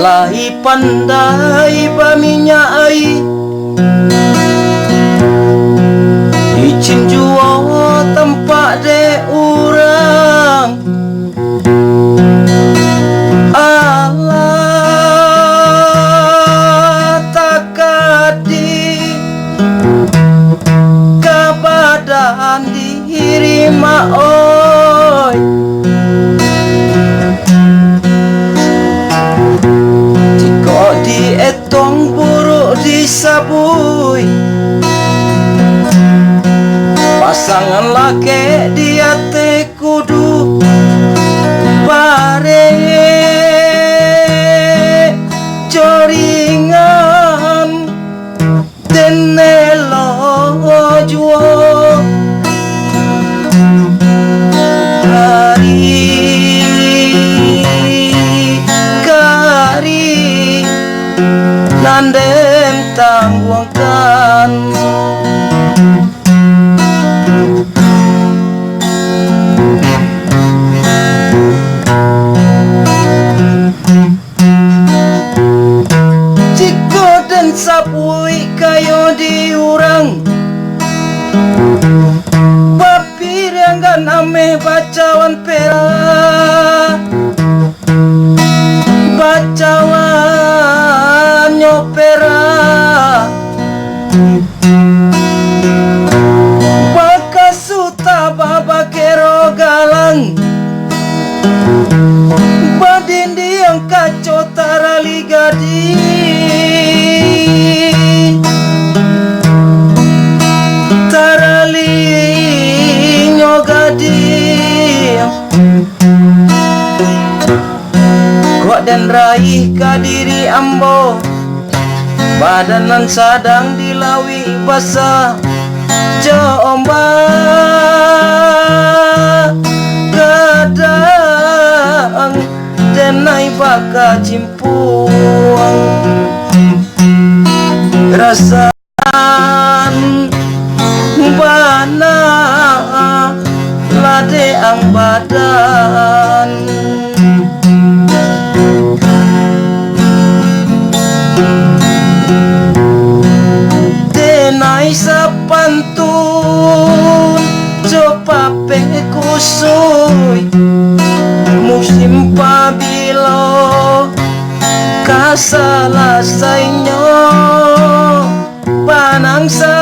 Alai pandai baminyai icin juo tempat de urang Allah takadi kebadan diri maoi jika dietong buruk disabui pasangan laki dia te kudu bare joringan denelo juo kari nandem tangguangkan sapui kayo diurang papiranggan ame bacawan pera bacawan nyopera bakasuta babakero galang badindi yang kaco tarali gadi tarali nyogadi kok dan raih kadiri ambo badanan sadang dilawi basah jomba kadang denai baka cimpuang rasan bana lade ang badan denai sapantun coba papeh kusui musim pabilo kasalasainya panang sa